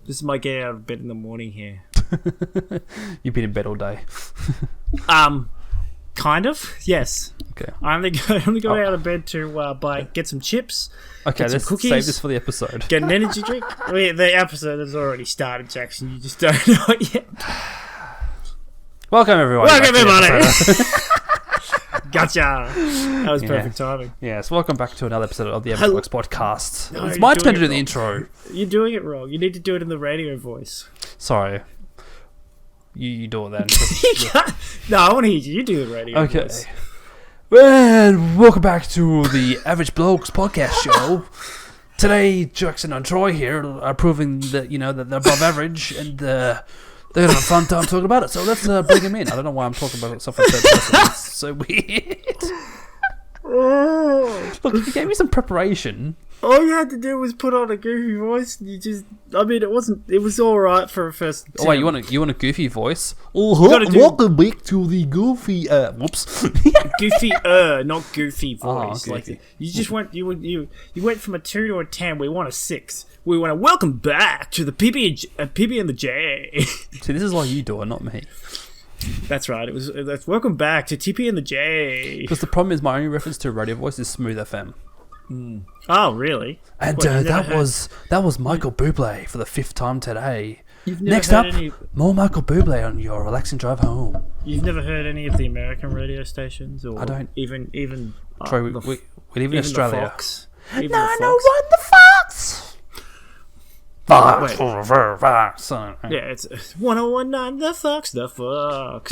This is my get out of bed in the morning here. You've been in bed all day. Kind of. Yes. Okay. I only go out of bed to get some chips. Okay, get let's some cookies, save this for the episode. Get an energy drink. I mean, the episode has already started, Jackson. You just don't know it yet. Welcome everyone. Gotcha. That was perfect timing. Yes, welcome back to another episode of the Blokes podcast. No, it's my turn to do wrong. the intro. You're doing it wrong. You need to do it in the radio voice. Sorry. You do it then. No, I want to hear you. You do the radio Okay. voice. Well, welcome back to the Average Blokes podcast show. Today, Jackson and Troy here are proving that, that they're above average and they're going to have a fun time talking about it. So let's bring them in. I don't know why I'm talking about something third person. It's so weird. Look, you gave me some preparation. All you had to do was put on a goofy voice. And it was all right for a first. Oh, wait, you want a goofy voice? Welcome back to the goofy. Whoops. Goofy, not goofy voice. Goofy. Like you just went. You went from a 2 to a 10. We want a 6. We want to welcome back to the PB and the J. See, this is like you do it, not me. That's right. That's welcome back to TP and the J. Because the problem is my only reference to radio voice is Smooth FM. Oh, really? And that was Michael Bublé for the 5th time today. You've never Next heard up, more Michael Bublé on your relaxing drive home. You've never heard any of the American radio stations, or I don't. even. Troy, we live in Australia. The Fox. Even the 901 the Fox. Fox. Yeah, it's 1019 the Fox. The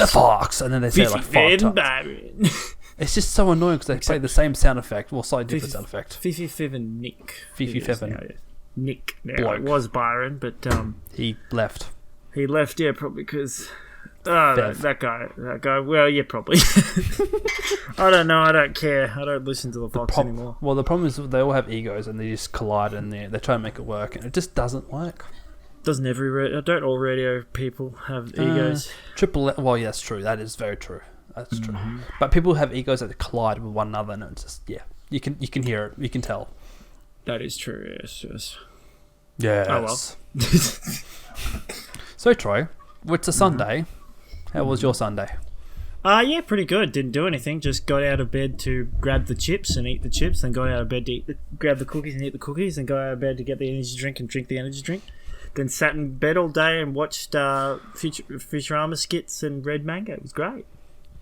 Fox, and then they say it like 5 times. Byron. It's just so annoying because they play the same sound effect, well, slightly different sound effect. Fifi Fiven Nick. Fifi Fiven. Nick. Now, Bloke. it was Byron, but He left. he left. Yeah, probably because that guy. Well, yeah, probably. I don't know. I don't care. I don't listen to the Fox anymore. Well, the problem is they all have egos and they just collide and they try to make it work and it just doesn't work. Doesn't don't all radio people have egos? Well, yeah, that's true. That is very true. That's true. But people have egos that collide with one another, and it's just you can hear it, you can tell. That is true. Yes. Yes. Oh well. So Troy, it's a Sunday. How was your Sunday? Yeah, pretty good. Didn't do anything. Just got out of bed to grab the chips and eat the chips, then got out of bed to grab the cookies and eat the cookies, then got out of bed to get the energy drink and drink the energy drink. Then sat in bed all day and watched Futurama skits and read manga. It was great.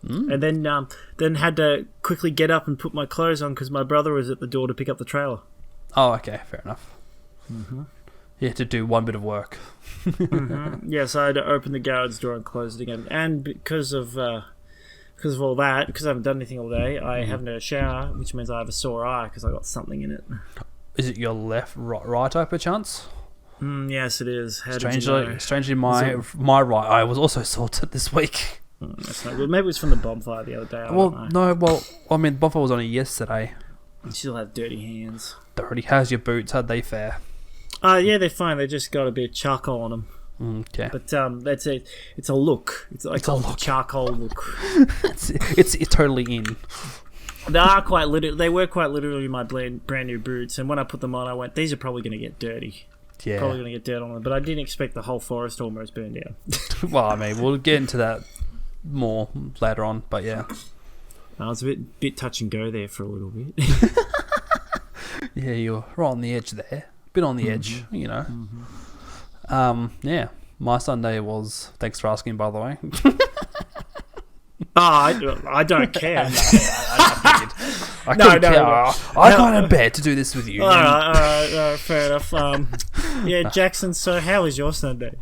And then had to quickly get up and put my clothes on because my brother was at the door to pick up the trailer. Oh, okay, fair enough. You had to do one bit of work. Yes, I had to open the garage door and close it again. And because of all that, because I haven't done anything all day, I haven't had a shower, which means I have a sore eye because I got something in it. Is it your left, right eye, perchance? Yes, it is. Strangely, my right eye was also sorted this week. That's not good. Maybe it was from the bonfire the other day. I don't know. I mean, bonfire was only yesterday. You still have dirty hands. Dirty. How's your boots? How'd they fare? Yeah, they're fine. They just got a bit of charcoal on them. Okay. But that's it. It's a look. It's a look. Charcoal look. it's totally in. They were quite literally my brand new boots. And when I put them on, I went, these are probably going to get dirty. Yeah. Probably going to get dirt on them. But I didn't expect the whole forest almost burned down. Well, I mean, we'll get into that more later on, but yeah. I was a bit touch and go there for a little bit. Yeah, you're right on the edge there. Bit on the edge, Yeah, my Sunday was. Thanks for asking, by the way. I don't care. I couldn't care. I got out of bed to do this with you. All right, fair enough. Yeah, Jackson. So, how was your Sunday?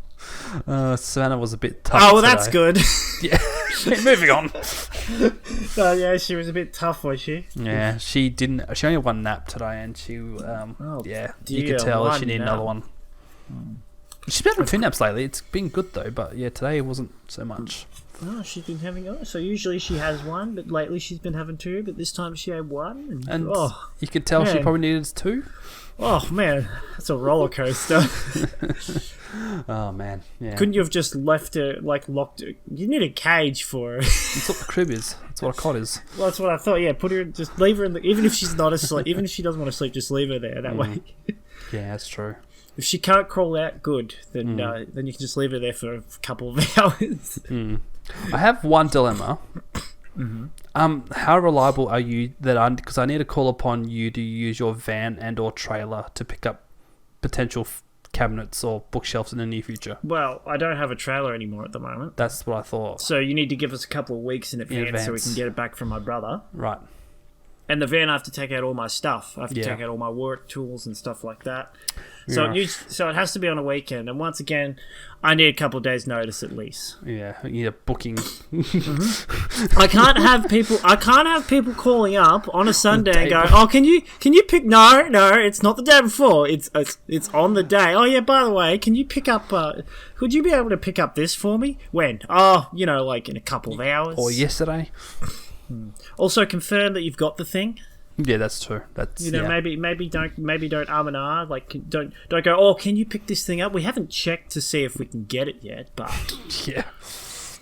Savannah was a bit tough. Oh, well, today. that's good. Yeah. Moving on. Yeah, she was a bit tough, was she? Yeah, she didn't. She only had one nap today, and she, you could tell she needed another one. She's been having 2 naps lately. It's been good though, but yeah, today it wasn't so much. Oh, she's been having. So usually she has 1, but lately she's been having 2. But this time she had 1, and you could tell she probably needed 2. Oh man, that's a roller coaster. Oh man, yeah. Couldn't you have just left her, locked her? You need a cage for her. That's what the crib is. That's what a cot is. Well, that's what I thought. Yeah, just leave her in even if she's not asleep, even if she doesn't want to sleep, just leave her there. That way. Yeah, that's true. If she can't crawl out, good. Then then you can just leave her there for a couple of hours. I have one dilemma. How reliable are you because I need to call upon you to use your van and or trailer to pick up potential cabinets or bookshelves in the near future? Well, I don't have a trailer anymore at the moment. That's what I thought. So you need to give us a couple of weeks in advance so we can get it back from my brother. Right. And the van, I have to take out all my stuff. I have to take out all my work tools and stuff like that. So it has to be on a weekend. And once again, I need a couple of days' notice at least. Yeah, you need a booking. I can't have people calling up on a Sunday and going, "Oh, can you pick?" No, it's not the day before. It's on the day. Oh yeah, by the way, can you pick up? Could you be able to pick up this for me? When? Oh, like in a couple of hours. Or yesterday. Also, confirm that you've got the thing. Yeah, that's true. That's maybe don't arm and ah. Like don't go. Oh, can you pick this thing up? We haven't checked to see if we can get it yet, but yeah,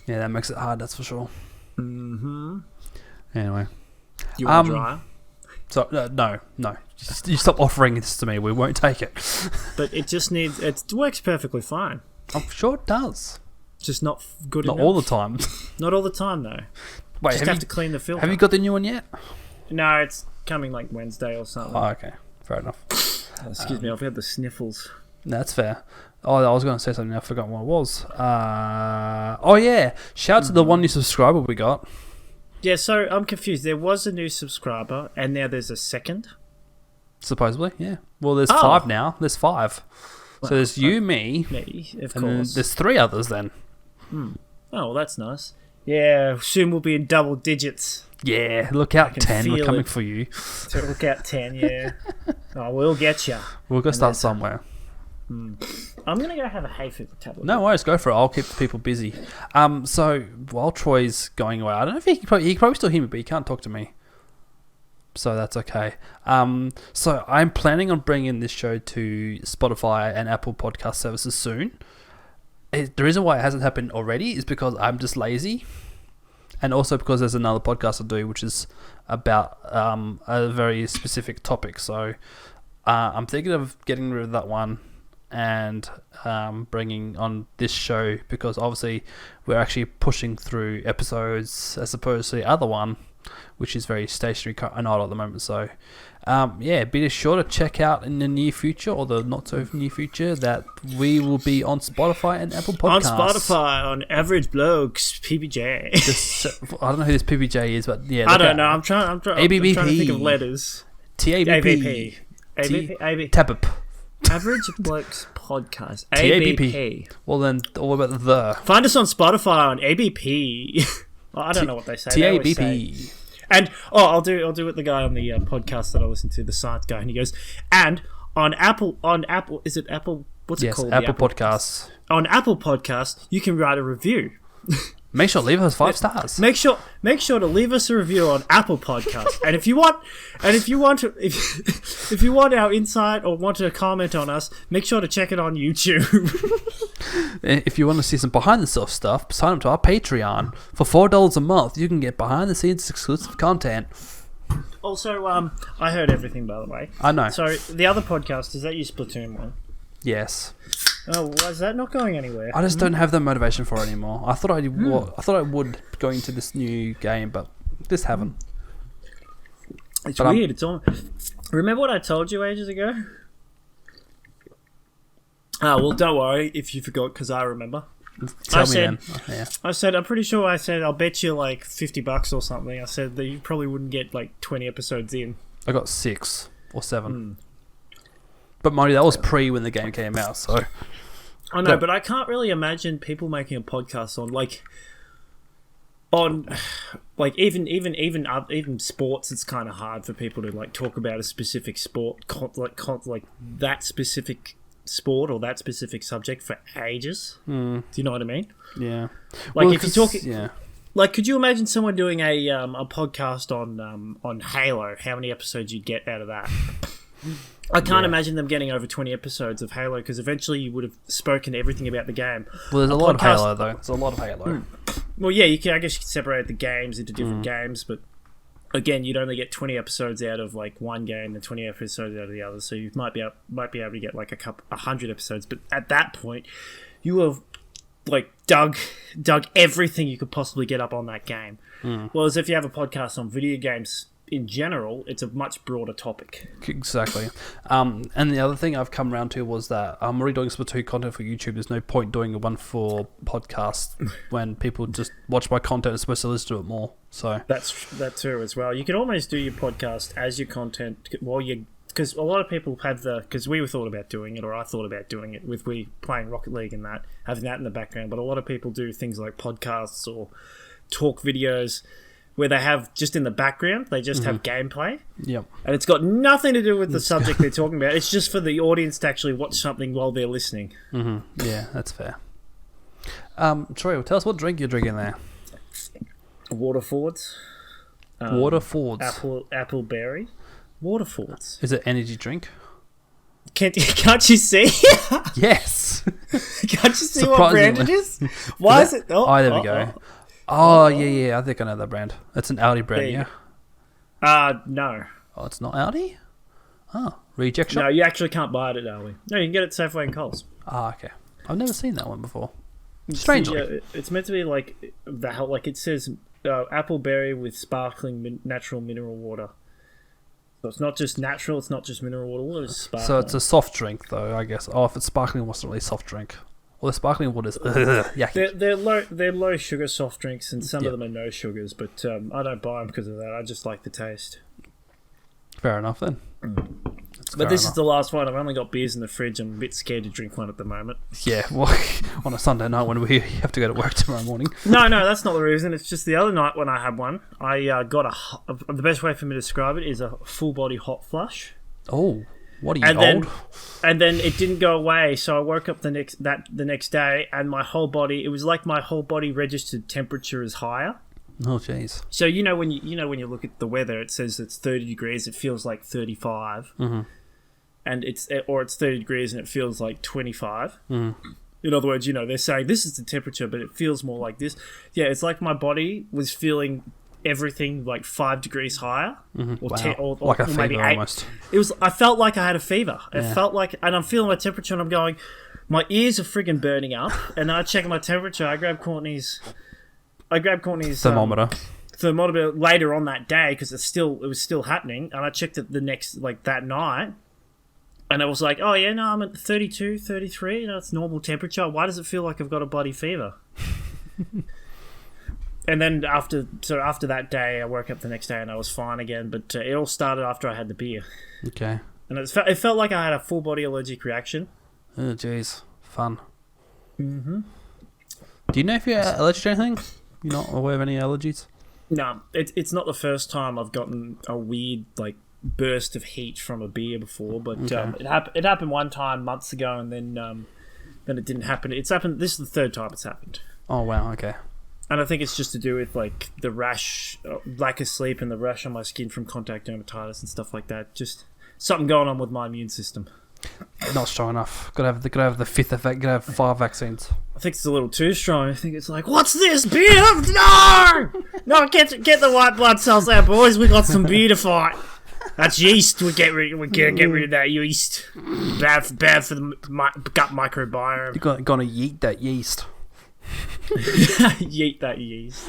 that makes it hard. That's for sure. Anyway, you want a dryer? So no, you stop offering this to me. We won't take it. But it just needs. It works perfectly fine. I'm sure it does. Just not good enough. Not all the time. Not all the time though. Wait, just have to clean the filter. Have you got the new one yet? No, it's coming like Wednesday or something. Oh, okay. Fair enough. Excuse me, I've had the sniffles. That's fair. Oh, I was going to say something. I forgot what it was. Oh, yeah. Shout out to the one new subscriber we got. Yeah, so I'm confused. There was a new subscriber, and now there's a second? Supposedly, yeah. Well, there's 5 now. There's 5. So there's you, me, of and course. There's 3 others then. Oh, well, that's nice. Yeah, soon we'll be in double digits. Yeah, look out 10. We're coming for you. So look out 10, yeah. Oh, we'll get you. We'll go start somewhere. I'm going to go have a hay fever tablet. No worries, go for it. I'll keep the people busy. So while Troy's going away, I don't know if he can probably still hear me, but he can't talk to me. So that's okay. So I'm planning on bringing this show to Spotify and Apple podcast services soon. The reason why it hasn't happened already is because I'm just lazy. And also because there's another podcast I do, which is about a very specific topic. So I'm thinking of getting rid of that one and bringing on this show, because obviously we're actually pushing through episodes as opposed to the other one, which is very stationary and odd at the moment. So be sure to check out in the near future, or the not so near future, that we will be on Spotify and Apple Podcasts. On Spotify, on Average Blokes, PBJ. I don't know who this PBJ is, but yeah. I don't know. I'm trying to think of letters. TABP. TABP. Average Blokes Podcast. ABP. Well then, what about the? Find us on Spotify on ABP. Well, I don't know what they say. TABP. And I'll do what the guy on the podcast that I listen to, the science guy, and he goes, and on Apple, is it Apple? What's it called? Yes, Apple Podcasts. On Apple Podcasts, you can write a review. Make sure to leave us 5 stars. Make sure to leave us a review on Apple Podcasts. And if you want our insight or want to comment on us, make sure to check it on YouTube. If you want to see some behind the scenes stuff, sign up to our Patreon. For $4 a month, you can get behind the scenes exclusive content. Also, I heard everything, by the way. I know. So the other podcast, is that your Splatoon one? Yes. Oh, why is that not going anywhere? I just don't have the motivation for it anymore. I thought I would going into this new game, but just haven't. It's weird. It's on. Remember what I told you ages ago? Oh, well, don't worry if you forgot, because I remember. Tell me then. Yeah. I'm pretty sure I said, I'll bet you like $50 or something. I said that you probably wouldn't get like 20 episodes in. I got 6 or 7. But mind you, that was pre when the game came out, so... I know, but I can't really imagine people making a podcast even sports. It's kind of hard for people to like talk about a specific sport, like that specific sport or that specific subject for ages. Do you know what I mean? Yeah. Like if you're talking, like, could you imagine someone doing a podcast on Halo? How many episodes you'd get out of that? I can't imagine them getting over 20 episodes of Halo, because eventually you would have spoken everything about the game. Well, there's a lot of Halo, though. There's a lot of Halo. Well, yeah, I guess you could separate the games into different games, but again, you'd only get 20 episodes out of like one game and 20 episodes out of the other. So you might be able to get like 100 episodes. But at that point, you have like dug everything you could possibly get up on that game. Whereas if you have a podcast on video games in general, it's a much broader topic. Exactly. And the other thing I've come around to was that I'm already doing Splatoon content for YouTube. There's no point doing one for podcast when people just watch my content and supposed to listen to it more. So that's true as well. You can almost do your podcast as your content while you, because a lot of people have because we thought about doing it, or I thought about doing it with playing Rocket League and that, having that in the background. But a lot of people do things like podcasts or talk videos where they have just in the background, they just have gameplay. Yep. And it's got nothing to do with the subject they're talking about. It's just for the audience to actually watch something while they're listening. Yeah, that's fair. Troy, tell us what drink you're drinking there. Waterfords. Waterfords. Apple berry. Waterfords. Is it energy drink? Can't you see? Yes. Can't you see what brand it is? Why is it? Oh, there we go. Oh, yeah, I think I know that brand. It's an Audi brand, yeah? No. Oh, it's not Audi? Oh, reject shop? No, you actually can't buy it at Audi. No, you can get it at Safeway and Coles. Ah, okay. I've never seen that one before. Strangely. It's meant to be like it says apple berry with sparkling natural mineral water. So it's not just natural, it's not just mineral water, it's sparkling. So it's a soft drink, though, I guess. Oh, if it's sparkling, what's not really soft drink? Well, the sparkling water is yucky. They're low sugar soft drinks, and some of them are no sugars. But I don't buy them because of that. I just like the taste. Fair enough then. But this is the last one. I've only got beers in the fridge. I'm a bit scared to drink one at the moment. Yeah, well, on a Sunday night when we have to go to work tomorrow morning. No, that's not the reason. It's just the other night when I had one, I got the best way for me to describe it is a full body hot flush. Oh. What are you, old? And then it didn't go away, so I woke up the next day, and my whole body, it was like my whole body registered temperature is higher. Oh, jeez. So when you look at the weather, it says it's 30 degrees, it feels like 35, and it's 30 degrees and it feels like 25. In other words, they're saying this is the temperature, but it feels more like this. Yeah, it's like my body was feeling everything like 5 degrees higher, or wow. 10, or like a or maybe fever 8. almost. I felt like I had a fever. It felt like, and I'm feeling my temperature, and I'm going, my ears are friggin' burning up. And then I check my temperature. I grabbed Courtney's thermometer later on that day because it was still happening. And I checked it that night, and I was like, oh yeah, no, I'm at 32, 33. That's normal temperature. Why does it feel like I've got a bloody fever? And then after that day, I woke up the next day and I was fine again. But it all started after I had the beer. Okay. And it felt like I had a full body allergic reaction. Oh, jeez. Fun. Do you know if you're allergic to anything? You're not aware of any allergies? No, it's not the first time I've gotten a weird burst of heat from a beer before. But it happened one time months ago, and then it didn't happen. It's happened. This is the third time it's happened. Oh wow. Okay. And I think it's just to do with the rash, lack of sleep, and the rash on my skin from contact dermatitis and stuff like that. Just something going on with my immune system. Not strong enough. Gotta have the fifth effect. Gotta have 5 vaccines. I think it's a little too strong. I think it's like, what's this beer? No, get the white blood cells out, boys. We got some beer to fight. That's yeast. We get rid of that yeast. Bad for the gut microbiome. You're gonna yeet that yeast. Yeet that yeast.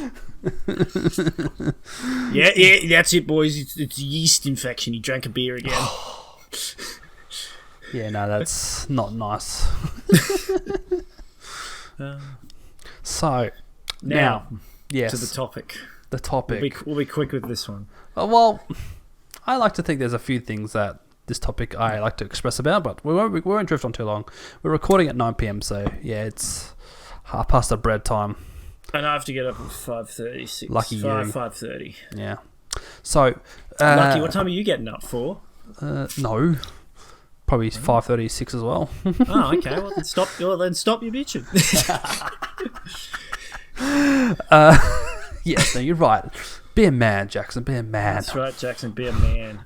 yeah, that's it, boys. It's a yeast infection. He drank a beer again. Yeah, no, that's not nice. So now, yes, to the topic. The topic. We'll be quick with this one. Well, I like to think there's a few things that this topic I like to express about, but we won't drift on too long. We're recording at 9 p.m, so yeah, it's half past the bread time. And I have to get up at 5:30. Lucky you. 5:30. Yeah. So Lucky, what time are you getting up for? No. Probably 5:36 as well. Oh, okay. Well, then stop your bitching. Yes, no, you're right. Be a man, Jackson. Be a man. That's right, Jackson. Be a man.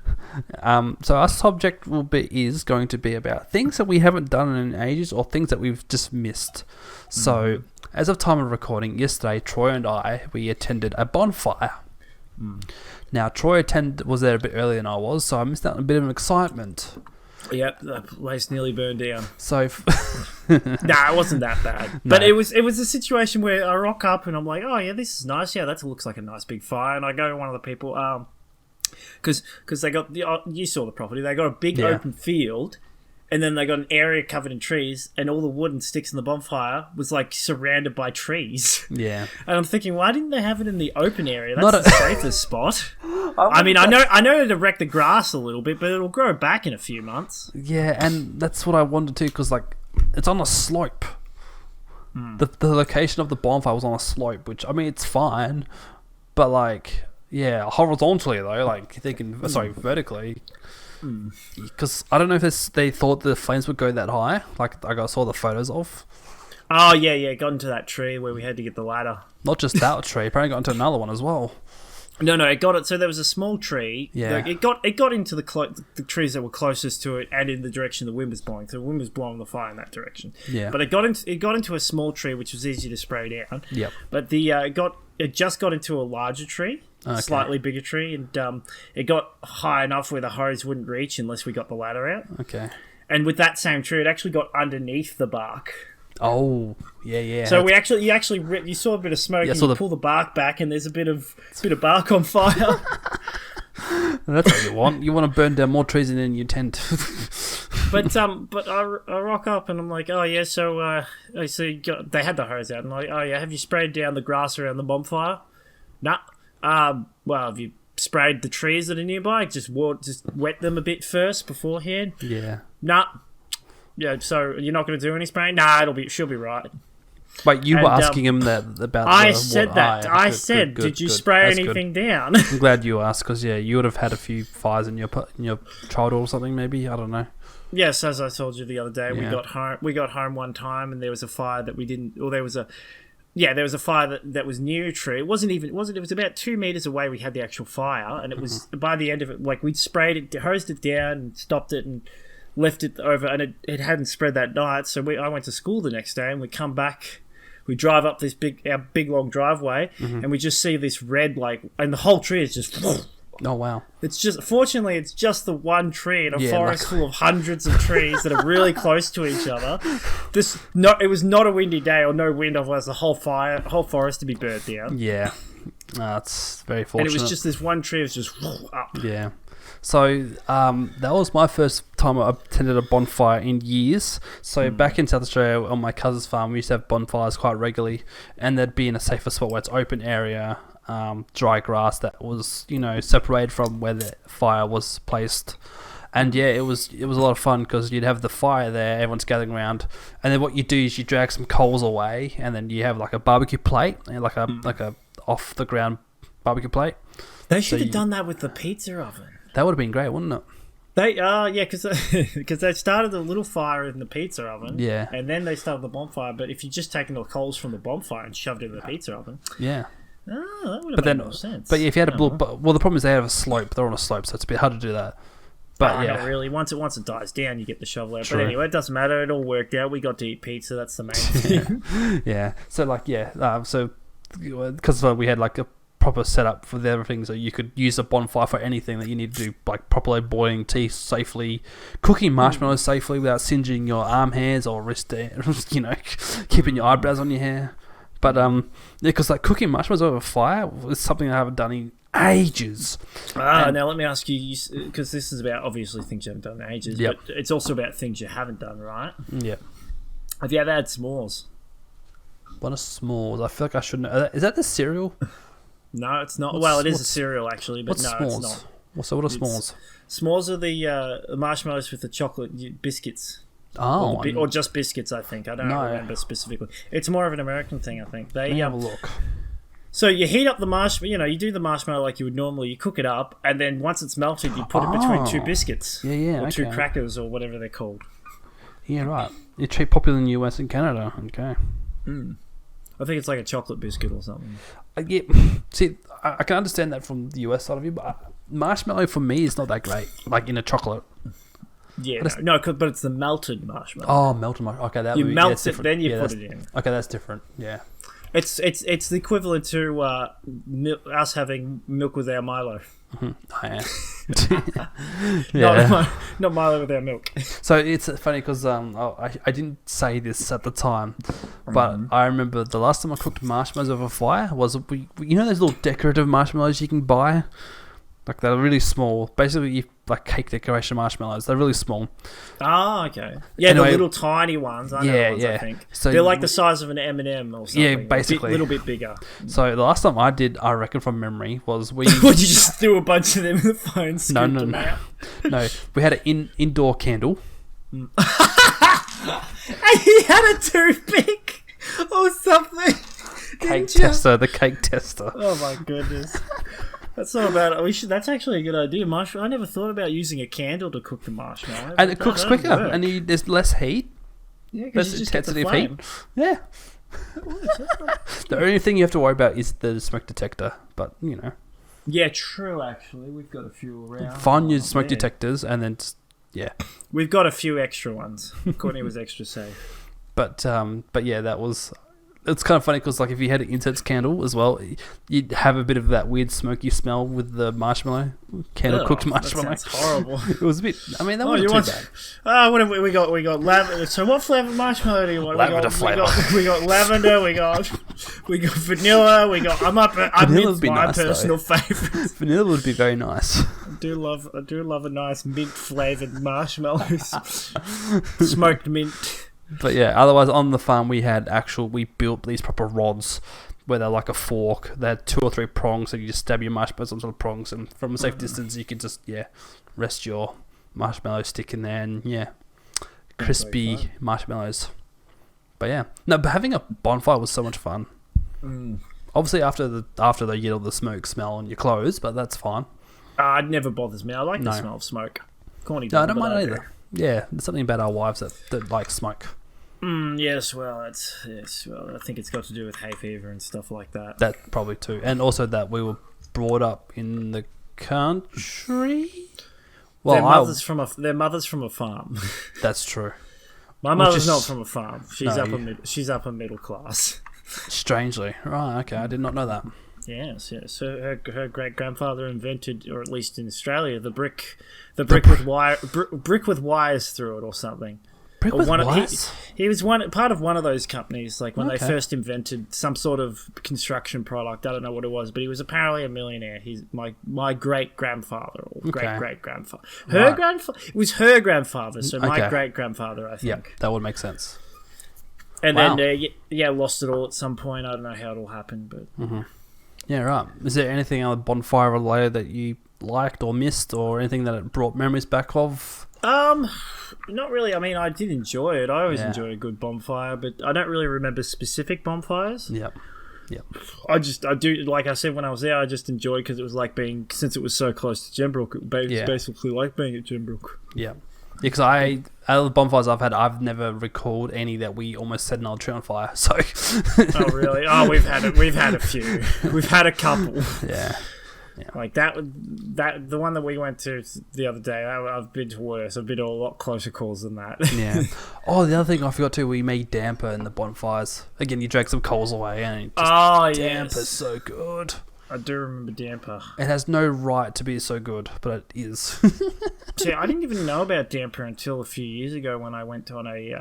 So our subject is going to be about things that we haven't done in ages or things that we've just missed. So, as of time of recording, yesterday, Troy and we attended a bonfire. Now, Troy was there a bit earlier than I was, so I missed out on a bit of excitement. Yep, the place nearly burned down. So, Nah, it waswasn't that bad. But it was a situation where I rock up and I'm like, oh yeah, this is nice. Yeah, that looks like a nice big fire. And I go to one of the people, because they got you saw the property. They got a big open field, and then they got an area covered in trees, and all the wood and sticks in the bonfire was like surrounded by trees. Yeah. And I'm thinking, why didn't they have it in the open area? That's the safest spot. I mean, I know it'll wreck the grass a little bit, but it'll grow back in a few months. Yeah, and that's what I wanted to, because like it's on a slope. The location of the bonfire was on a slope, which I mean it's fine, but like horizontally though, like vertically. Because I don't know if they thought the flames would go that high. Like I saw the photos of. Oh yeah, got into that tree where we had to get the ladder. Not just that tree, apparently got into another one as well. No, it got it. So there was a small tree. Yeah. It got into the trees that were closest to it, and in the direction the wind was blowing. So the wind was blowing the fire in that direction. Yeah. But it got into a small tree, which was easy to spray down. Yep. But it just got into a larger tree, slightly bigger tree, and it got high enough where the hose wouldn't reach unless we got the ladder out. Okay. And with that same tree, it actually got underneath the bark. Oh, yeah. So you saw a bit of smoke, and you pull the bark back, and there's a bit of bark on fire. That's what you want. You want to burn down more trees than in your tent. But I rock up and I'm like, oh yeah, so they had the hose out, and I'm like, oh yeah, have you sprayed down the grass around the bonfire? Nah. Well, have you sprayed the trees that are nearby? Just wet them a bit first beforehand. Yeah. Nah. Yeah, so you're not going to do any spraying? Nah, she'll be right. Wait, you were asking him that about. I said that. I said, did you spray anything down? I'm glad you asked, because you would have had a few fires in your childhood or something. Maybe, I don't know. Yes, as I told you the other day, we got home one time and there was a fire that we didn't. Or there was a fire that was near a tree. It was about 2 meters away. We had the actual fire, and it was by the end of it, like we'd sprayed it, hosed it down, and stopped it, and left it over, and it hadn't spread that night. So I went to school the next day, and we come back, we drive up our big long driveway, and we just see this red, and the whole tree is just. Oh wow! Fortunately, it's just the one tree in a forest full of hundreds of trees that are really close to each other. It was not a windy day or no wind, otherwise the whole forest to be burnt down. Yeah, that's very fortunate. And it was just this one tree was just up. Yeah. So that was my first time I attended a bonfire in years. So back in South Australia on my cousin's farm, we used to have bonfires quite regularly, and they'd be in a safer spot where it's open area, dry grass that was separated from where the fire was placed. And it was a lot of fun because you'd have the fire there, everyone's gathering around, and then what you do is you drag some coals away, and then you have like a barbecue plate and like a off the ground barbecue plate. They should have done that with the pizza oven. That would have been great, wouldn't it? Because they started a little fire in the pizza oven, and then they started the bonfire. But if you just taken the coals from the bonfire and shoved it in the pizza oven, that would have made more sense. But if you had the problem is they have a slope. They're on a slope, so it's a bit hard to do that. But not really. Once it dies down, you get the shovel out. True. But anyway, it doesn't matter. It all worked out. We got to eat pizza. That's the main thing. Yeah. So because we had like a proper setup for everything, so you could use a bonfire for anything that you need to do, like properly boiling tea safely, cooking marshmallows safely without singeing your arm hairs or wrist, keeping your eyebrows on your hair. But because like cooking marshmallows over fire is something I haven't done in ages. Now let me ask you, because this is about obviously things you haven't done in ages, but it's also about things you haven't done, right? Yeah. Have you ever had s'mores? What are s'mores? I feel like I should know. Is that the cereal? No, it's not. Well, it is a cereal actually, but no, s'mores? It's not. So what are s'mores? S'mores are the marshmallows with the chocolate biscuits. Oh, or just biscuits, I think. I don't remember specifically. It's more of an American thing, I think. Let me have a look. So you heat up the marshmallow, you do the marshmallow like you would normally. You cook it up, and then once it's melted, you put it between two biscuits. Or two crackers, or whatever they're called. Yeah, right. It's very popular in the US and Canada. Okay. I think it's like a chocolate biscuit or something. Yeah. See, I can understand that from the US side of you, but marshmallow for me is not that great, like in a chocolate. Yeah, but it's the melted marshmallow. Oh, melted marshmallow. Okay, you melt it, then you put it in. Okay, that's different. Yeah. It's the equivalent to us having milk with our Milo. I am. Not Milo with our milk. So it's funny because I didn't say this at the time, but I remember the last time I cooked marshmallows over fire was you know those little decorative marshmallows you can buy, like they're really small. Basically, like cake decoration marshmallows. They're really small. Oh, okay. Yeah, anyway, the little tiny ones. I know the ones, I think. So they're like the size of an M&M or something. Yeah, basically. A little bit bigger. So the last time I did, I reckon from memory, was we... Would you just threw a bunch of them in the phone and scooped them out? No, we had an indoor candle. And he had a toothpick or something. Cake tester, the cake tester. Oh my goodness. That's not bad. That's actually a good idea. I never thought about using a candle to cook the marshmallow. And it cooks quicker, and there's less heat. Yeah, because you just get the flame. Heat. Yeah. The only thing you have to worry about is the smoke detector, but you know. Yeah, true. Actually, we've got a few around. Find your smoke detectors, and then we've got a few extra ones. Courtney was extra safe. But yeah, that was. It's kind of funny because like if you had an incense candle as well, you'd have a bit of that weird smoky smell with the marshmallow, cooked marshmallow. That sounds horrible. It was a bit. I mean, that wasn't too bad. What have we got? We got lavender. So what flavour marshmallow do you want? Lavender flavour. We got lavender. We got vanilla. We got. Vanilla would be my nice, personal favourite. Vanilla would be very nice. I do love a nice mint flavoured marshmallows, smoked mint. But yeah, otherwise on the farm we built these proper rods where they're like a fork. They had 2 or 3 prongs, so you just stab your marshmallows onto the prongs, and from a safe distance you can just rest your marshmallow stick in there, and crispy marshmallows. But but having a bonfire was so much fun. Obviously after they get all the smoke smell on your clothes, but that's fine. It never bothers me. I like the smell of smoke. Corny no, I don't mind either. Yeah, there's something about our wives that like smoke. Yes, well, I think it's got to do with hay fever and stuff like that. That probably too, and also that we were brought up in the country. Well, their mother's from a farm. That's true. My mother's not from a farm. She's upper middle class. Strangely, right? Okay, I did not know that. Yes. So her great grandfather invented, or at least in Australia, the brick with wires through it, or something. Brick with wires. He was part of one of those companies, like when they first invented some sort of construction product. I don't know what it was, but he was apparently a millionaire. He's my great grandfather or great grandfather. It was her grandfather, so my great grandfather, I think. Yeah, that would make sense. And then lost it all at some point. I don't know how it all happened, but. Mm-hmm. Yeah, right. Is there anything on the bonfire related that you liked or missed, or anything that it brought memories back of? Not really. I mean, I did enjoy it. I always enjoy a good bonfire, but I don't really remember specific bonfires. Yep. I do, like I said when I was there, I just enjoyed because it was like since it was so close to Gembrook, it was basically like being at Gembrook. Yeah. Because out of the bonfires I've had, I've never recalled any that we almost set an old tree on fire. So. Oh really? Oh, we've had a few. We've had a couple. Yeah. Like the one that we went to the other day. I've been to worse. I've been to a lot closer calls than that. Yeah. Oh, the other thing I forgot too, we made damper in the bonfires. Again, you drag some coals away, and damper's so good. I do remember damper. It has no right to be so good, but it is. See, I didn't even know about damper until a few years ago when I went on a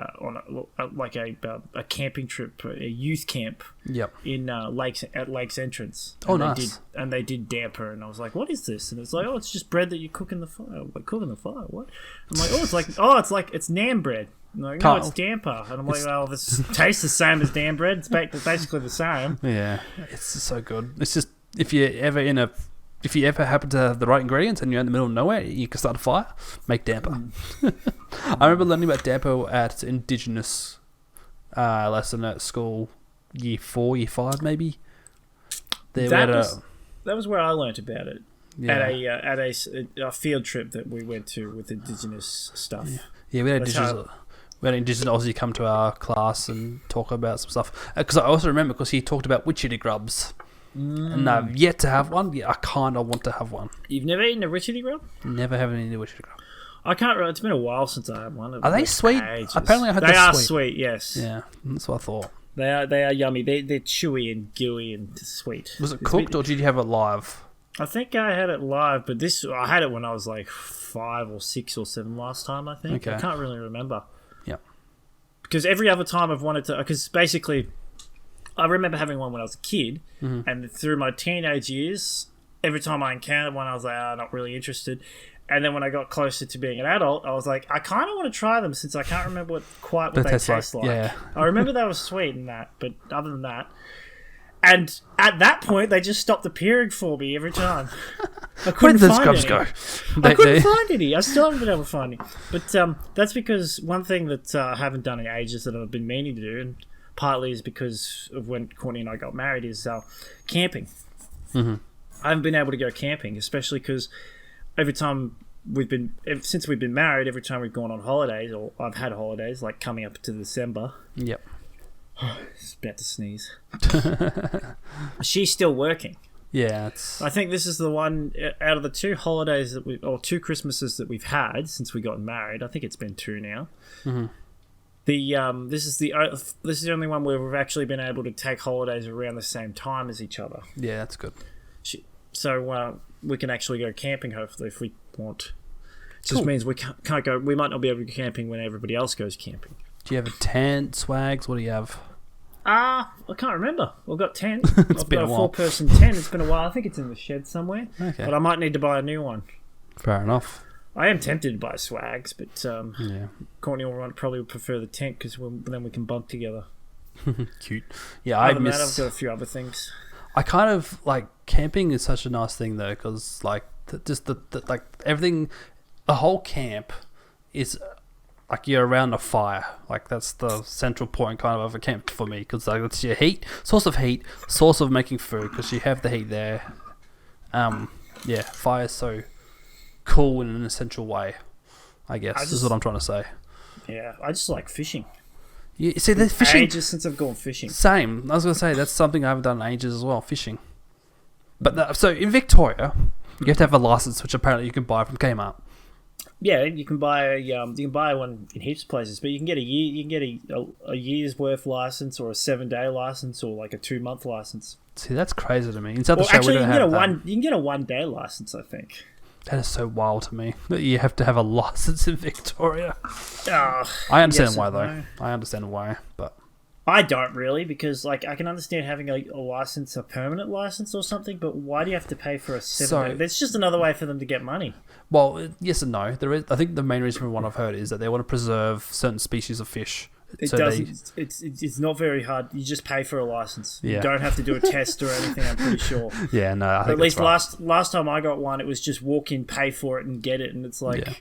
camping trip, a youth camp. Yep. In Lakes Entrance. Oh, nice. They did damper, and I was like, "What is this?" And it's like, "Oh, it's just bread that you cook in the fire." I'm like, "Cook in the fire? What?" I'm like, it's naan bread. I'm like, no, it's damper. And I'm like, well, this tastes the same as damn bread. It's basically the same. Yeah, it's so good. It's just if you ever happen to have the right ingredients and you're in the middle of nowhere, you can start a fire, make damper. I remember learning about damper at Indigenous lesson at school, year 4, year 5 maybe. That was where I learnt about it. Yeah. At a field trip that we went to with Indigenous stuff. Yeah, we had Indigenous Aussie come to our class and talk about some stuff. Because I also remember, because he talked about witchetty grubs. And I've yet to have one. Yeah, I kind of want to have one. You've never eaten a witchetty grub? Never have eaten a witchetty grub. I can't remember. It's been a while since I had one. Are they sweet? Ages. Apparently I heard they are sweet, yes. Yeah, that's what I thought. They are yummy. They're chewy and gooey and sweet. Was it cooked or did you have it live? I think I had it live, but I had it when I was like 5 or 6 or 7 last time, I think. Okay. I can't really remember. Yep. Because every other time I've wanted to... Because basically, I remember having one when I was a kid, and through my teenage years, every time I encountered one, I was like, not really interested. And then when I got closer to being an adult, I was like, I kind of want to try them since I can't remember what they taste like. Yeah. I remember they were sweet and that, but other than that... And at that point, they just stopped appearing for me every time. I couldn't Where did the find scrubs any. go? I couldn't find any. I still haven't been able to find any. But that's because one thing that I haven't done in ages that I've been meaning to do, and partly is because of when Courtney and I got married, is camping. I haven't been able to go camping, especially because since we've been married, every time we've gone on holidays, or I've had holidays, like coming up to December. Yep. Just about to sneeze. She's still working. Yeah, I think this is the one out of the 2 holidays or 2 Christmases that we've had since we got married. I think it's been 2 now. This is the only one where we've actually been able to take holidays around the same time as each other. Yeah, that's good. So we can actually go camping hopefully if we want. It just means we can't go. We might not be able to go camping when everybody else goes camping. Do you have a tent, swags? What do you have? I can't remember. We've got tent. It's I've been got a a while. 4-person tent. It's been a while. I think it's in the shed somewhere. Okay. But I might need to buy a new one. Fair enough. I am tempted to buy swags, but Yeah. Courtney will probably prefer the tent because then we can bunk together. Cute. Yeah, Other than that, I've got a few other things. I kind of like camping is such a nice thing though, because like like everything, the whole camp is like you're around a fire. Like that's the central point kind of a camp for me, because like it's your source of making food, because you have the heat there. Yeah, fire is so cool in an essential way, I guess is what I'm trying to say. Yeah, I just like fishing. You see, the fishing ages since I've gone fishing. Same. I was gonna say that's something I haven't done in ages as well. Fishing. But so in Victoria, you have to have a license, which apparently you can buy from Kmart. Yeah, you can buy one in heaps of places, but you can get a year's worth license or a 7-day license or like a 2-month license. See, that's crazy to me. In South Well, Australia, actually, you can get a 1-day license, I think. That is so wild to me that you have to have a license in Victoria. I understand why, though. I understand why, but I don't really, because like I can understand having a license, a permanent license or something, but why do you have to pay for a 7-day? That's just another way for them to get money. Well, yes and no. There is. I think the main reason for what I've heard is that they want to preserve certain species of fish. It's not very hard. You just pay for a license. Yeah. You don't have to do a test or anything, I'm pretty sure. Yeah, no, I think at least right. last time I got one, it was just walk in, pay for it, and get it. And it's like, yeah.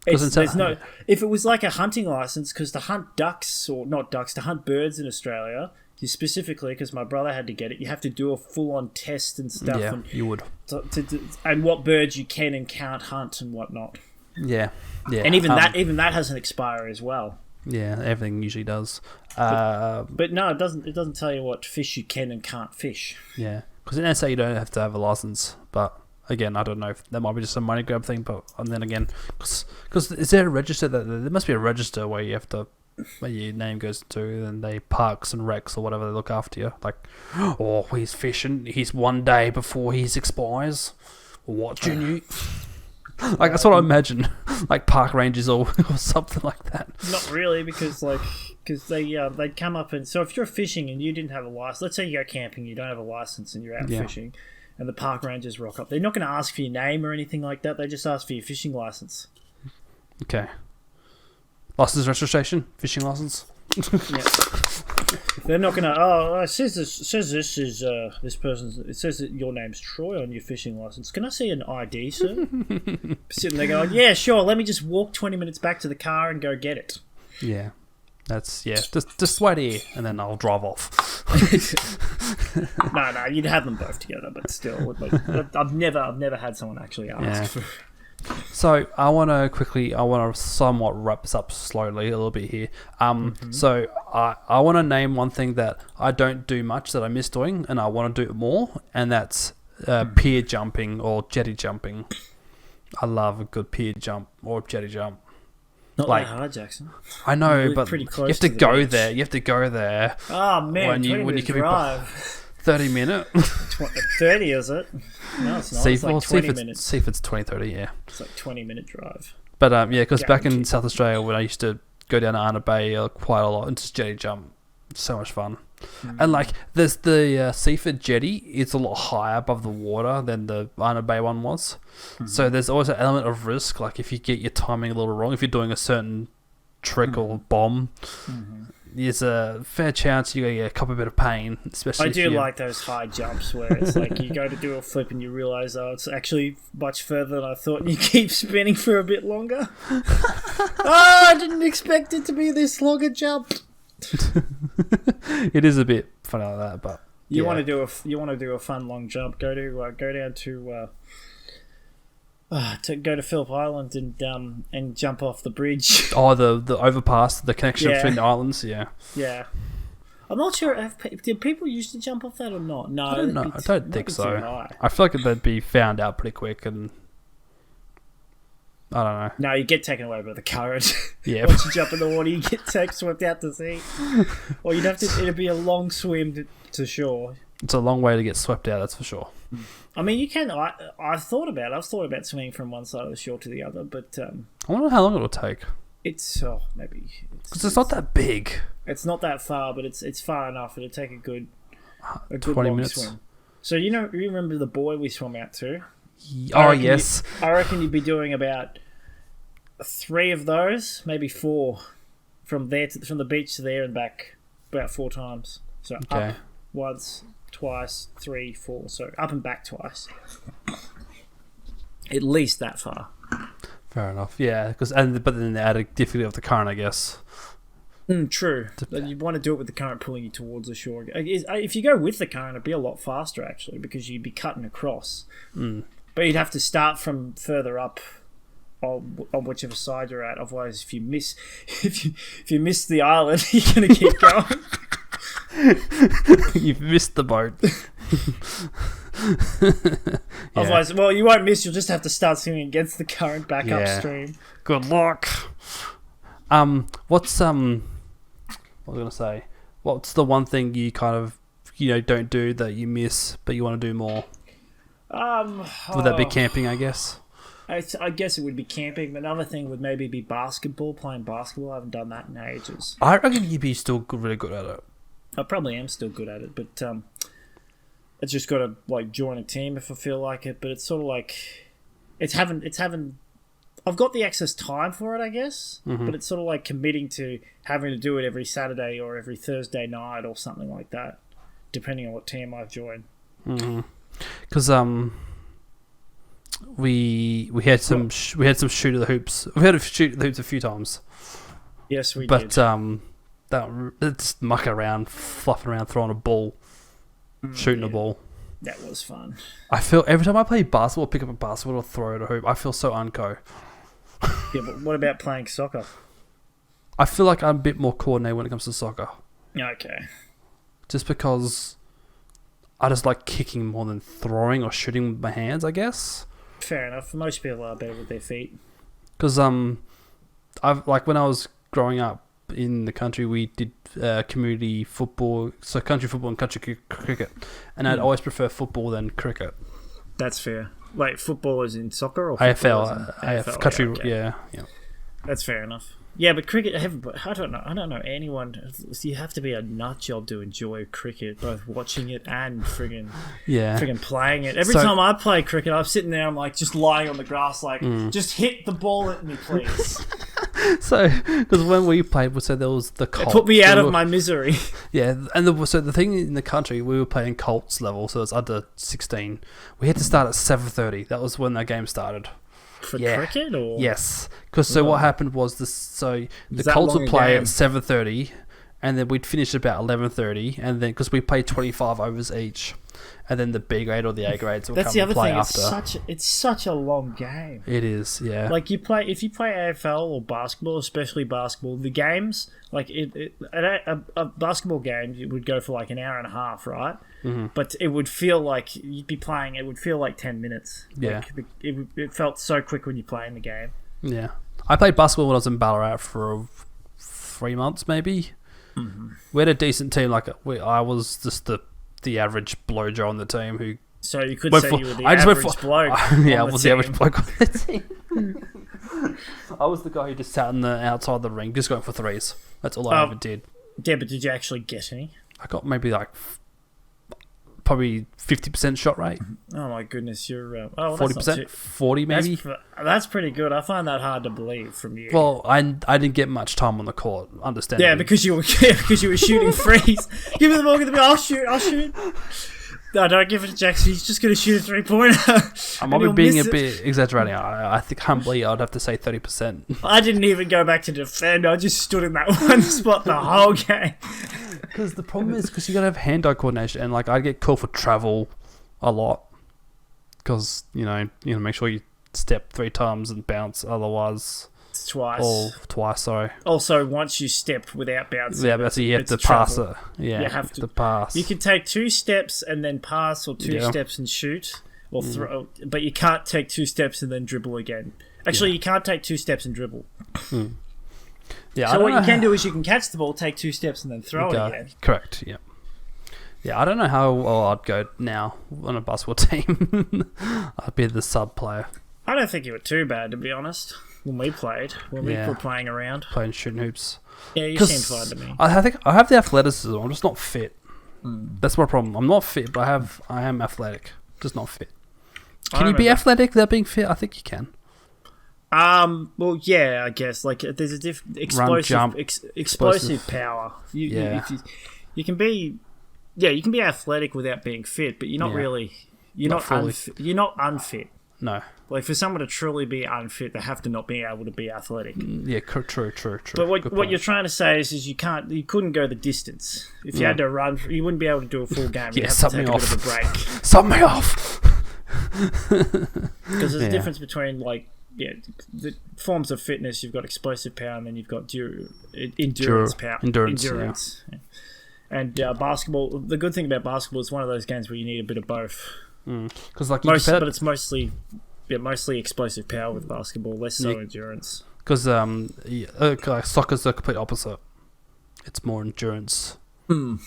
there's no. If it was like a hunting license, because to hunt ducks or not ducks, to hunt birds in Australia, you specifically, because my brother had to get it, you have to do a full-on test and stuff. Yeah, and you would. And what birds you can and can't hunt and whatnot. Yeah, yeah. And even that has an expiry as well. Yeah, everything usually does. But no, it doesn't. It doesn't tell you what fish you can and can't fish. Yeah, because in SA you don't have to have a license. But again, I don't know if that might be just a money grab thing. But and then again, because is there a register there must be a register where you have to, where your name goes to, and they parks and recs or whatever, they look after you. Like, oh, he's fishing. He's 1 day before his expires. What you need? Like that's what I imagine, like park rangers or something like that. Not really, because they'd come up and so if you're fishing and you didn't have a license, let's say you go camping, you don't have a license and you're out fishing, and the park rangers rock up, they're not going to ask for your name or anything like that. They just ask for your fishing license. Okay. License registration, fishing license. Yeah. They're not gonna. Oh, it says this is this person's. It says that your name's Troy on your fishing license. Can I see an ID, sir? Sitting there going, yeah, sure. Let me just walk 20 minutes back to the car and go get it. Yeah, that's Just wait here, and then I'll drive off. No, you'd have them both together, but still, I've never had someone actually ask for. So I want to somewhat wrap this up slowly a little bit here. So I want to name one thing that I don't do much that I miss doing, and I want to do it more, and that's pier jumping or jetty jumping. I love a good pier jump or jetty jump. Not like, that hard, Jackson. I know, live but pretty you close have to to the go beach. there. You have to go there Oh man, when 20 you minute can drive. be 30 minute. 30 is it? No, it's not. See, It's like 20 minutes. See if it's 20, 30, yeah. It's like 20-minute drive. But yeah, because back in Guaranteed. South Australia when I used to go down to Arna Bay quite a lot and just jetty jump, so much fun. And like, there's the Seaford jetty. It's a lot higher above the water than the Arna Bay one was. So there's always an element of risk. Like if you get your timing a little wrong, if you're doing a certain trick or bomb, there's a fair chance you're gonna get a couple bit of pain. Especially I if do you like those high jumps where it's like you go to do a flip and you realise, oh, it's actually much further than I thought, and you keep spinning for a bit longer. Oh, I didn't expect it to be this long a jump. It is a bit funny like that, but You yeah. want to do a fun long jump? Go down to Phillip Island and jump off the bridge. Oh, the overpass, the connection Yeah. between the islands, yeah. Yeah, I'm not sure. Did people used to jump off that or not? No, I don't know. I don't think so. I feel like they'd be found out pretty quick, and I don't know. No, you get taken away by the current. Yeah. Once you jump in the water, you get swept out to sea. Or you'd have to. It'd be a long swim to shore. It's a long way to get swept out, that's for sure. I mean, you can. I've thought about swimming from one side of the shore to the other, but I wonder how long it'll take. it's maybe Because it's not that big. it's not that far, but it's far enough. It'll take a good 20 long minutes. swim. So you remember the buoy we swam out to? Oh, yes. I reckon you'd be doing about 3 of those, maybe 4, from the beach to there and back, about 4 times. So Okay. up once, twice, 3, 4. So up and back twice. At least that far. Fair enough. Yeah, but then the added difficulty of the current, I guess. True. But you want to do it with the current pulling you towards the shore. If you go with the current, it'd be a lot faster actually, because you'd be cutting across. But you'd have to start from further up on whichever side you're at. Otherwise, if you miss the island, you're gonna keep going. You've missed the boat. Yeah. Otherwise, well, you won't miss. You'll just have to start swimming against the current back upstream. Good luck. What's what was I gonna say? What's the one thing you kind of don't do that you miss but you want to do more? Would that be camping? I guess. I guess it would be camping. But another thing would maybe be basketball. Playing basketball. I haven't done that in ages. I reckon you'd be still really good at it. I probably am still good at it, but it's just got to join a team if I feel like it. But it's sort of like it's having. I've got the excess time for it, I guess, but it's sort of like committing to having to do it every Saturday or every Thursday night or something like that, depending on what team I've joined. Because we had some shoot at the hoops. We've had to shoot at the hoops a few times. Yes, we But did. it's mucking around, fluffing around, throwing a ball, shooting a ball. That was fun. I feel every time I play basketball, pick up a basketball or throw it a hoop, I feel so unco. Yeah, but what about playing soccer? I feel like I'm a bit more coordinated when it comes to soccer. Okay. Just because I just like kicking more than throwing or shooting with my hands, I guess. Fair enough. Most people are better with their feet. Because I've when I was growing up in the country, we did community football, so country football and country cricket, and I'd always prefer football than cricket. That's fair. Wait, football is in soccer or AFL, AFL, country, okay. yeah. That's fair enough. Yeah, but cricket, I don't know anyone. You have to be a nut job to enjoy cricket, both watching it and friggin' playing it. Every time I play cricket, I'm sitting there, I'm like just lying on the grass, like just hit the ball at me, please. So, because when we played, so there was the Colts. It put me out of my misery. Yeah, and so the thing in the country, we were playing Colts level, so it's under 16. We had to start at 7:30. That was when the game started. For cricket, or yes, because what happened was this. So the that Colts long would a play game? at 7:30, and then we'd finish at about 11:30, and then because we played 25 overs each, and then the B grade or the A grades will that's come the and other play thing. after. It's such a long game. It is, yeah. Like if you play AFL or basketball, especially basketball, the games a basketball game it would go for like an hour and a half, right? But it would feel like you'd be playing. It would feel like 10 minutes. Yeah. Like it felt so quick when you're playing the game. Yeah. I played basketball when I was in Ballarat for 3 months, maybe. Mm-hmm. We had a decent team. I was just the average blojo on the team who. So you could say you were the average bloke. Yeah, I was the average bloke on the team. I was the guy who just sat outside the ring, just going for threes. That's all I ever did. Yeah, but did you actually get any? I got maybe probably 50% shot rate. Oh my goodness, you're 40%, 40 maybe. That's pretty good. I find that hard to believe from you. Well, I didn't get much time on the court. Understand? Yeah, because you were shooting threes. Give me the ball. Give me the ball. I'll shoot. No, don't give it to Jackson. He's just going to shoot a 3-pointer. I might be being a bit exaggerating. I think humbly I'd have to say 30%. I didn't even go back to defend. I just stood in that one spot the whole game. Because the problem is you got to have hand-eye coordination, and I get called for travel a lot because make sure you step 3 times and bounce, otherwise twice. Sorry. Also, once you step without bouncing, you have to pass it. Yeah, you have to pass. You can take 2 steps and then pass, or 2 steps and shoot, or throw. But you can't take 2 steps and then dribble again. Actually, you can't take 2 steps and dribble. Yeah. So what you can do is you can catch the ball, take 2 steps, and then throw it again. Correct. Yeah. Yeah, I don't know how well I'd go now on a basketball team. I'd be the sub player. I don't think you were too bad, to be honest. When we were playing around, playing shooting hoops. Yeah, you seemed fine to me. I think I have the athleticism. I'm just not fit. That's my problem. I'm not fit, but I am athletic, just not fit. Can you be athletic without being fit? I think you can. Well, yeah, I guess. There's a explosive power. You can be, you can be athletic without being fit, but you're not really. You're not unfit. No. For someone to truly be unfit, they have to not be able to be athletic. Yeah, true. But what you're trying to say is you couldn't go the distance. If you had to run, you wouldn't be able to do a full game. You have to take a bit of a break. Sub me off. Because there's a difference between the forms of fitness. You've got explosive power, and then you've got endurance power. Endurance. Yeah. And basketball. The good thing about basketball is one of those games where you need a bit of both. Because but it's mostly explosive power with basketball, less so endurance. Because soccer's the complete opposite. It's more endurance. But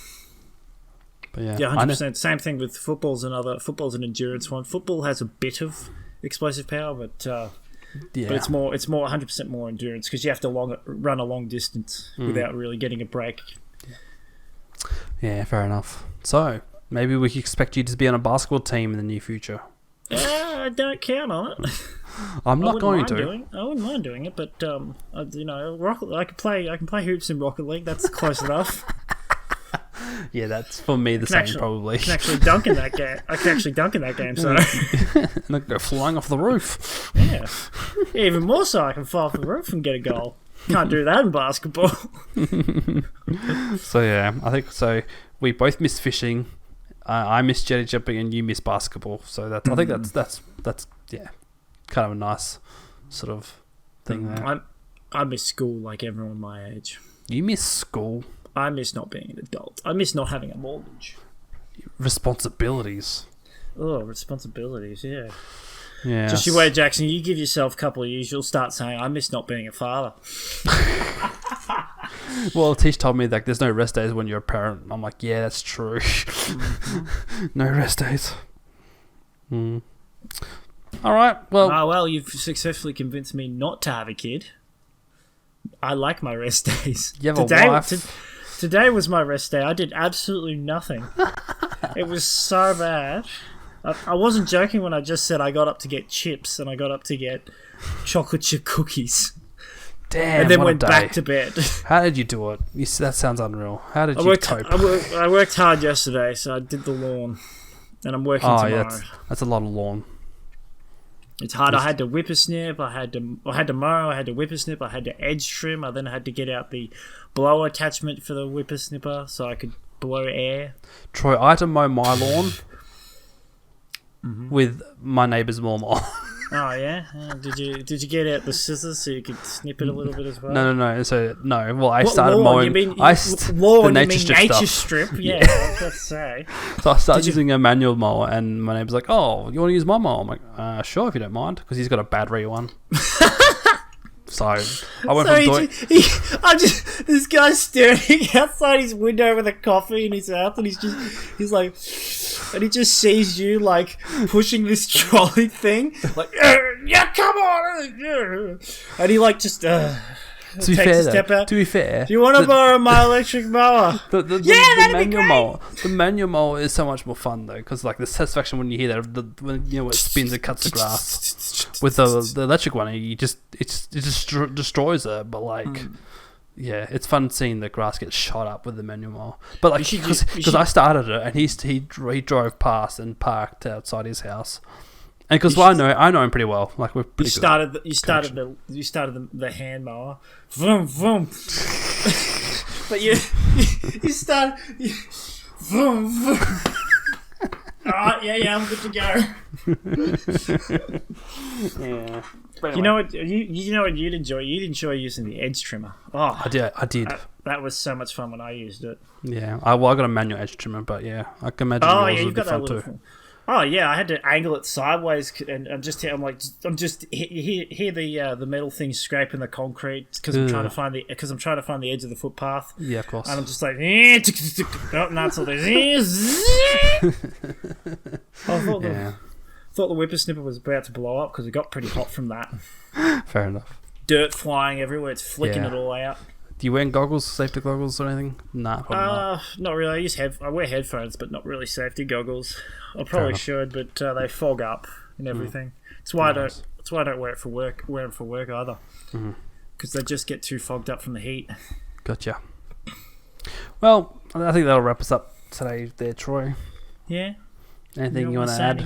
yeah, 100%. Same thing with football's an endurance one. Football has a bit of explosive power, but it's more 100% more endurance because you have to run a long distance without really getting a break. Yeah, fair enough. So maybe we can expect you to be on a basketball team in the near future. I don't count on it. I'm not going to. I wouldn't mind doing it, but I can play hoops in Rocket League. That's close enough. Yeah, that's for me same probably. I can actually dunk in that game. So and I go flying off the roof. Yeah, even more so, I can fly off the roof and get a goal. Can't do that in basketball. So yeah, I think so. We both miss fishing. I miss jetty jumping and you miss basketball. So I think that's kind of a nice sort of thing there. I miss school like everyone my age. You miss school? I miss not being an adult. I miss not having a mortgage. Responsibilities. Oh, responsibilities, yeah. Yeah. Just you wait, Jackson. You give yourself a couple of years, you'll start saying, I miss not being a father. Well, Tish told me that there's no rest days when you're a parent. I'm like, yeah, that's true. No rest days. All right. Well, you've successfully convinced me not to have a kid. I like my rest days. You have a wife. Today was my rest day. I did absolutely nothing. It was so bad. I wasn't joking when I just said I got up to get chips and I got up to get chocolate chip cookies. Damn, and then went back to bed. How did you do it? That sounds unreal. How did you cope? I worked hard yesterday, so I did the lawn. And I'm working tomorrow. Yeah, that's a lot of lawn. It's hard. I had to whippersnip. I had to mow. I had to whippersnip. I had to edge trim. I then had to get out the blower attachment for the whippersnipper so I could blow air. Troy, I had to mow my lawn with my neighbour's lawnmower. Oh yeah. Did you get out the scissors so you could snip it a little bit as well? No. So no. Well, I started mowing. Lawn? The nature strip. Yeah, I was about to say. So I started using a manual mower, and my neighbour's like, "Oh, you want to use my mower?" I'm like, "Sure, if you don't mind," because he's got a battery one. So I went So from doing. this guy's staring outside his window with a coffee in his mouth, and he's like, and he just sees you like pushing this trolley thing, like, yeah, come on, and he like just To be takes fair, a step though, out. to be fair, Do you want to borrow my electric mower? the that'd be manual great. mower, the manual mower is so much more fun though, because like the satisfaction when you hear that, when it spins and cuts the grass. With the electric one, it just destroys it. But like, yeah, it's fun seeing the grass get shot up with the manual mower. But like, because I started it and he drove past and parked outside his house. And because I know him pretty well, like we're pretty good. You started the hand mower, vroom vroom. But you started, vroom vroom. Alright, yeah, I'm good to go. Yeah. Anyway. You know what? You know what you'd enjoy? You'd enjoy using the edge trimmer. Oh, I did. That was so much fun when I used it. Yeah. I got a manual edge trimmer, but yeah, I can imagine yours you've would be got fun that too. little. Oh yeah, I had to angle it sideways, and I'm just hear the metal thing scraping the concrete because I'm trying to find the edge of the footpath. Yeah, of course. And I'm just like, oh, that's all this. I thought the whippersnipper was about to blow up because it got pretty hot from that. Fair enough. Dirt flying everywhere. It's flicking it all out. Do you wear goggles, safety goggles or anything? Nah, probably not. Not really. I wear headphones, but not really safety goggles. I probably should, but they fog up and everything. It's why I don't wear it for work. Wear them for work either, because they just get too fogged up from the heat. Gotcha. Well, I think that'll wrap us up today, there, Troy. Yeah. Anything you want to add?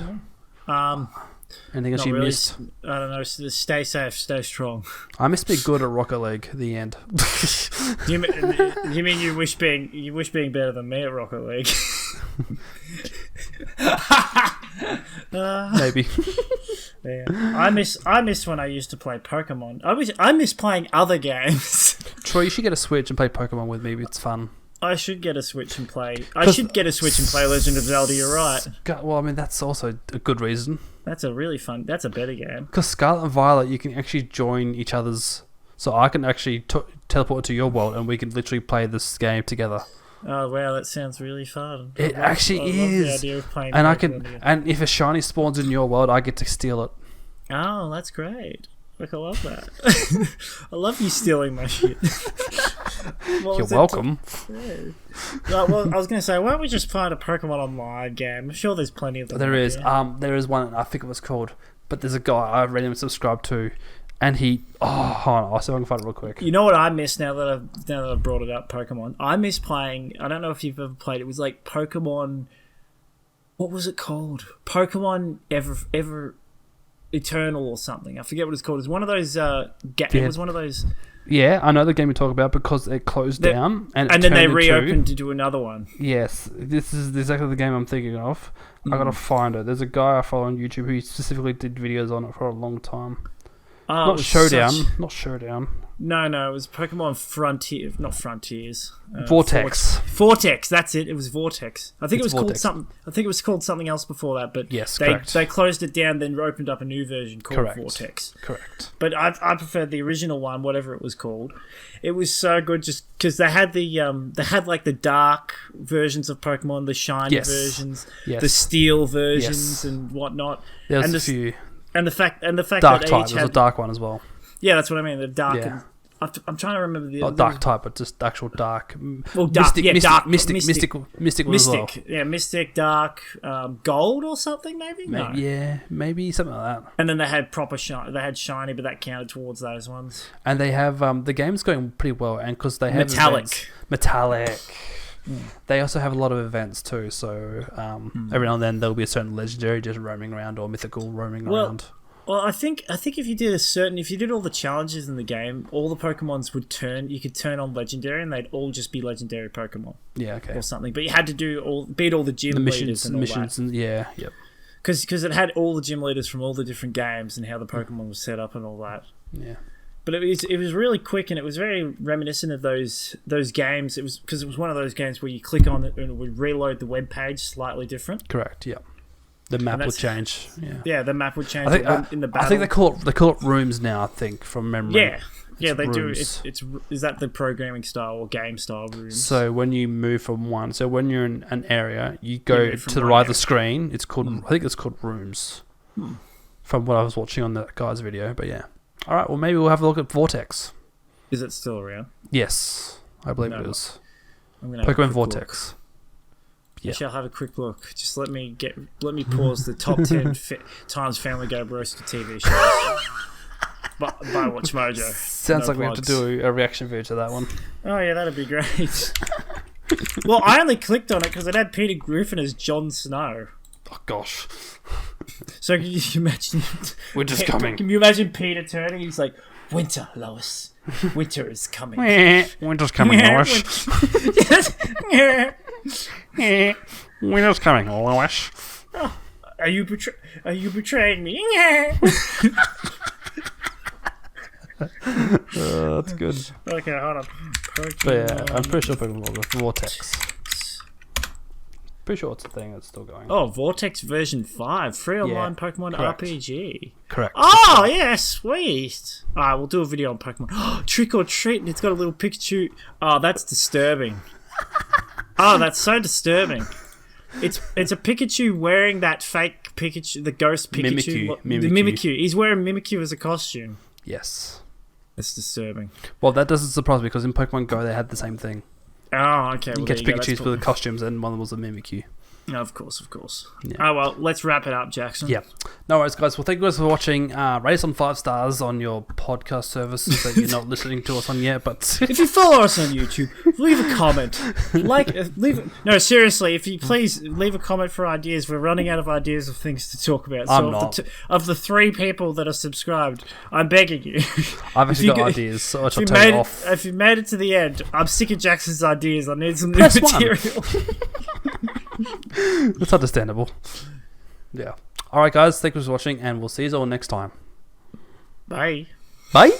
Anything else you really, missed? I don't know. Stay safe, stay strong. I must be good at Rocket League. The end. You mean you wish being better than me at Rocket League? Maybe. Yeah. I miss when I used to play Pokemon. I miss playing other games. Troy, you should get a Switch and play Pokemon with me. It's fun. I should get a Switch and play. Legend of Zelda. You're right. Well, I mean that's also a good reason. That's a really fun. That's a better game. Because Scarlet and Violet, you can actually join each other's. So I can actually teleport to your world, and we can literally play this game together. Oh wow, that sounds really fun. It actually is. I love the idea of playing and Pokemon and if a shiny spawns in your world, I get to steal it. Oh, that's great. Look, I love that. I love you stealing my shit. You're welcome. Well, I was going to say, why don't we just find a Pokemon Online game? I'm sure there's plenty of them. There is. There is one. I think it was called. But there's a guy I read him subscribed to, and he. Oh, hold on. I'll see if I can find it real quick. You know what I miss now that I've brought it up? Pokemon. I miss playing. I don't know if you've ever played. It was like Pokemon. What was it called? Pokemon Ever Eternal or something. I forget what it's called. It was one of those. It was one of those. Yeah, I know the game you're talking about because it closed down and then they reopened to do another one. Yes, this is exactly the game I'm thinking of. I gotta find it. There's a guy I follow on YouTube who specifically did videos on it for a long time. Not Showdown. No, it was Pokemon Frontier, not Frontiers. Vortex. Vortex, that's it. It was Vortex. I think it was called something. I think it was called something else before that. But yes, they closed it down, then opened up a new version called Vortex. Correct. But I preferred the original one, whatever it was called. It was so good, just because they had like the dark versions of Pokemon, the shiny versions, the steel versions, and whatnot. There was a few. And the fact dark that type. each There's a dark one as well. Yeah, that's what I mean. The dark. Yeah. I'm trying to remember the. Not dark type, but just actual dark. Well, dark. Mystic as well. Yeah, Mystic, Dark, Gold or something maybe. No. Yeah, maybe something like that. And then they had proper shiny. They had shiny, but that counted towards those ones. And they have the game's going pretty well, and because they have metallic. They also have a lot of events too, so every now and then there'll be a certain legendary just roaming around or mythical roaming around. Well, I think if you did all the challenges in the game, all the Pokemons would turn. You could turn on legendary, and they'd all just be legendary Pokemon. Yeah, okay. Or something, but you had to beat all the gym leaders and all that. Yep. Because it had all the gym leaders from all the different games and how the Pokemon was set up and all that. Yeah. But it was really quick, and it was very reminiscent of those games. It was one of those games where you click on it and it would reload the web page slightly different. Correct. Yeah. The map would change. Yeah. The map would change in the battle. I think they call it rooms now. I think from memory. Yeah, they rooms. do. Is that the programming style or game style rooms? So when you move from one, so when you're in an area, you go to the right of the screen. It's called. I think it's called rooms. From what I was watching on that guy's video, but yeah. All right, well maybe we'll have a look at Vortex. Is it still around? Yes, I believe it is. I'm gonna have Pokemon Vortex. Yeah. Actually, I'll have a quick look. Just let me pause the top 10 times Family Guy roasted TV shows by Watch Mojo. Sounds like we have to do a reaction video to that one. Oh yeah, that'd be great. Well, I only clicked on it because it had Peter Griffin as Jon Snow. Oh gosh. So can you imagine? We're just coming. Can you imagine Peter turning? He's like, "Winter, Lois. Winter is coming. Winter's coming, Lois. Winter's coming, Lois. Oh, are you betraying me? That's good. Okay, hold on. But yeah, I'm pretty sure Pokemon Vortex. Pretty sure it's a thing that's still going. Oh, Vortex version 5, free online Pokemon correct. RPG. Correct. Oh yeah, sweet. Alright, we'll do a video on Pokemon. Trick or treat, and it's got a little Pikachu. Oh, that's disturbing. Oh, that's so disturbing. It's a Pikachu wearing that fake Pikachu, the ghost Pikachu. The Mimikyu. He's wearing Mimikyu as a costume. Yes. It's disturbing. Well, that doesn't surprise me because in Pokemon Go they had the same thing. Oh, okay. You catch Pikachus with the costumes, and one of them was a Mimikyu. No, of course. Yeah. Oh, well, let's wrap it up, Jackson. Yeah. No worries, guys. Well, thank you guys for watching. Rate us on 5 stars on your podcast services that you're not listening to us on yet, but... If you follow us on YouTube, leave a comment. No, seriously, if you please leave a comment for ideas. We're running out of ideas of things to talk about. So of the 3 people that are subscribed, I'm begging you. I've actually got ideas, so I shall turn it off. If you made it to the end, I'm sick of Jackson's ideas. I need some new material. That's understandable. Yeah. Alright guys, thank you for watching and we'll see you all next time. Bye. Bye.